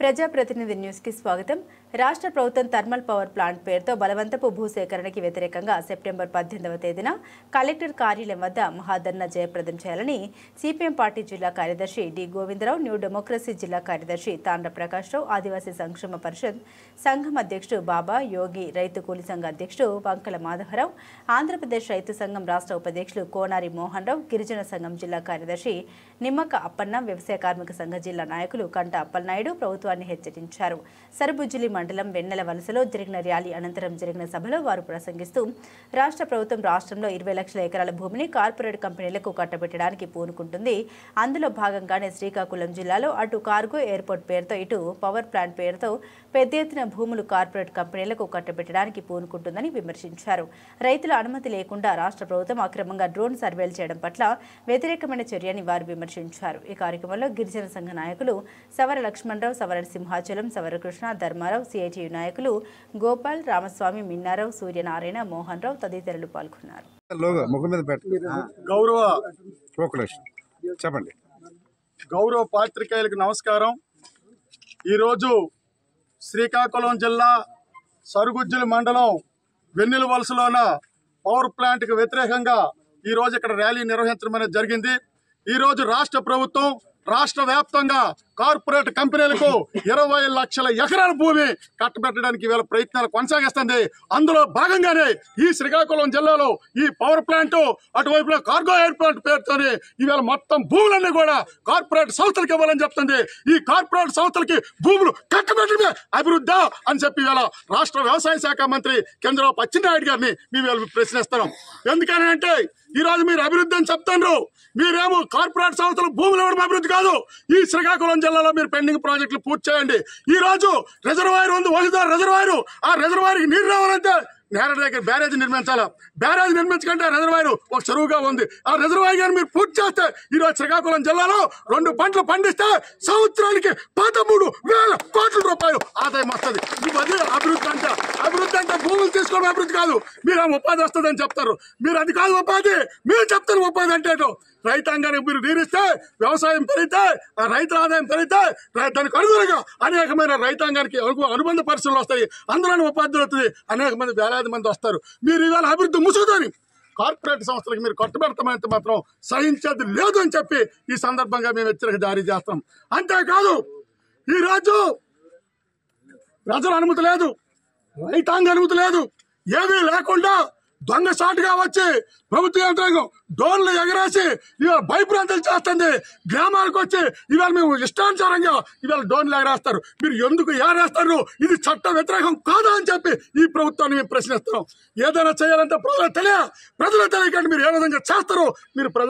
ప్రజాప్రతినిధి న్యూస్ కి స్వాగతం. రాష్ట్ర ప్రభుత్వం థర్మల్ పవర్ ప్లాంట్ పేరుతో బలవంతపు భూసేకరణకి వ్యతిరేకంగా సెప్టెంబర్ 18వ తేదీన కలెక్టర్ కార్యాలయం వద్ద మహాధర్నా జయప్రదం చేయాలని సిపిఎం పార్టీ జిల్లా కార్యదర్శి డి గోవిందరావు, న్యూ డెమోక్రసీ జిల్లా కార్యదర్శి తాండ్ర ప్రకాశ్రావు, ఆదివాసీ సంక్షేమ పరిషత్ సంఘం అధ్యక్షుడు బాబా యోగి, రైతు కూలి సంఘ అధ్యక్షుడు వంకల మాధవరావు, ఆంధ్రప్రదేశ్ రైతు సంఘం రాష్ట్ర ఉపాధ్యక్షులు కోనారి మోహన్ రావు, గిరిజన సంఘం జిల్లా కార్యదర్శి నిమ్మక అప్పన్న, వ్యవసాయ కార్మిక సంఘ జిల్లా నాయకులు కంట అప్పలనాయుడు ప్రభుత్వాన్ని హెచ్చరించారు. సరుబుజ్జిలి మండలం వెన్నెల వలసలో జరిగిన ర్యాలీ అనంతరం జరిగిన సభలో వారు ప్రసంగిస్తూ రాష్ట్ర ప్రభుత్వం రాష్ట్రంలో 20 లక్షల ఎకరాల భూమిని కార్పొరేట్ కంపెనీలకు కట్టబెట్టడానికి పూనుకుంటుంది. అందులో భాగంగానే శ్రీకాకుళం జిల్లాలో అటు కార్గో ఎయిర్పోర్ట్ పేరుతో ఇటు పవర్ ప్లాంట్ పేరుతో పెద్ద ఎత్తున భూములు కార్పొరేట్ కంపెనీలకు కట్టబెట్టడానికి పూనుకుంటుందని విమర్శించారు. రైతుల అనుమతి లేకుండా రాష్ట్ర ప్రభుత్వం అక్రమంగా డ్రోన్ సర్వేలు చేయడం పట్ల వ్యతిరేకమైన చర్యని వారు విమర్శించారు. ఈ కార్యక్రమంలో గిరిజన సంఘ నాయకులు సవర లక్ష్మణరావు, సవర సింహాచలం, సవర కృష్ణ, ధర్మారావు, సిఐటియు నాయకులు గోపాల్, రామస్వామి, మిన్నారావు, సూర్యనారాయణ, మోహన్ రావు తదితరులు పాల్గొన్నారు. గౌరవ పాత్రికేయులకు నమస్కారం. ఈరోజు శ్రీకాకుళం జిల్లా సరుగుజ్జుల మండలం వెన్నెల వలసలోన పవర్ ప్లాంట్కి వ్యతిరేకంగా ఈరోజు ఇక్కడ ర్యాలీ నిర్వహించడం అనేది జరిగింది. ఈరోజు రాష్ట్ర ప్రభుత్వం రాష్ట్ర వ్యాప్తంగా కార్పొరేట్ కంపెనీలకు 20 లక్షల ఎకరాల భూమి కట్టబెట్టడానికి వీళ్ళ ప్రయత్నాలు కొనసాగిస్తుంది. అందులో భాగంగానే ఈ శ్రీకాకుళం జిల్లాలో ఈ పవర్ ప్లాంట్, అటువైపులో కార్గో ఎయిర్పోర్ట్ పేరుతోనే ఇవాళ మొత్తం భూములన్నీ కూడా కార్పొరేట్ సంస్థలకు ఇవ్వాలని చెప్తుంది. ఈ కార్పొరేట్ సంస్థలకి భూములు కట్టబెట్టడమే అభివృద్ధి అని చెప్పి ఇవాళ రాష్ట్ర వ్యవసాయ శాఖ మంత్రి చంద్రబాబు అచ్చెన్నాయుడు గారిని మేము ప్రశ్నిస్తున్నాం. ఎందుకని అంటే ఈరోజు మీరు అభివృద్ధి అని చెప్తున్నారు, మీరేమో కార్పొరేట్ సంస్థలు భూములు ఇవ్వడం అభివృద్ధి కాదు. ఈ శ్రీకాకుళం జిల్లాలో మీరు పెండింగ్ ప్రాజెక్టులు పూర్తి చేయండి. ఈ రోజు రిజర్వాయర్ ఉంది, వహిదార్ రిజర్వాయర్. ఆ రిజర్వాయర్కి నీరు రావాలంటే నేరడి దగ్గర బ్యారేజ్ నిర్మించాలా. బ్యారేజ్ నిర్మించకంటే రిజర్వాయర్ ఒక చెరువుగా ఉంది. ఆ రిజర్వాయర్ గారు మీరు పూర్తి చేస్తే ఈరోజు శ్రీకాకుళం జిల్లాలో 2 పంటలు పండిస్తే సంవత్సరానికి 13,000 కోట్ల రూపాయలు ఆదాయం వస్తుంది. అది అభివృద్ధి అంటే. అభివృద్ధి అంటే భూములు తీసుకోవడం అభివృద్ధి కాదు. మీరు ఆ ఉపాధి వస్తుందని చెప్తారు, మీరు అది కాదు ఉపాధి. మీరు చెప్తారు ఉపాధి అంటే రైతాంగానికి మీరు నీరిస్తే వ్యవసాయం పెరిగితే, ఆ రైతుల ఆదాయం పెరిగితే దానికి అనుగుణంగా అనేకమైన రైతాంగానికి అనుబంధ పరిస్థితులు వస్తాయి. అందులోని ఉపాధి వస్తుంది, అనేక మంది వేలాది మంది వస్తారు. మీరు ఇవాళ అభివృద్ధి ముసుగుదని కార్పొరేట్ సంస్థలకు మీరు కట్టుబెడతామంటే మాత్రం సహించేది లేదు అని చెప్పి ఈ సందర్భంగా మేము హెచ్చరిక జారీ చేస్తాం. అంతేకాదు ఈరోజు ప్రజల అనుమతి లేదు, రైతాంగ అనుమతి లేదు, ఏమీ లేకుండా దొంగసాటుగా వచ్చి ప్రభుత్వ యంత్రాంగం డ్రోన్లు ఎగరేసి ఇవాళ భయప్రాంతాలు చేస్తుంది. గ్రామాలకు వచ్చి ఇవాళ మేము ఇష్టానుసారంగా ఇవాళ డ్రోన్లు ఎగరేస్తారు. మీరు ఎందుకు ఎగరేస్తారు? ఇది చట్ట వ్యతిరేకం కాదా అని చెప్పి ఈ ప్రభుత్వాన్ని మేము ప్రశ్నిస్తున్నాం. ఏదైనా చేయాలంటే ప్రజలు తెలియకంటే మీరు ఏ విధంగా చేస్తారు? మీరు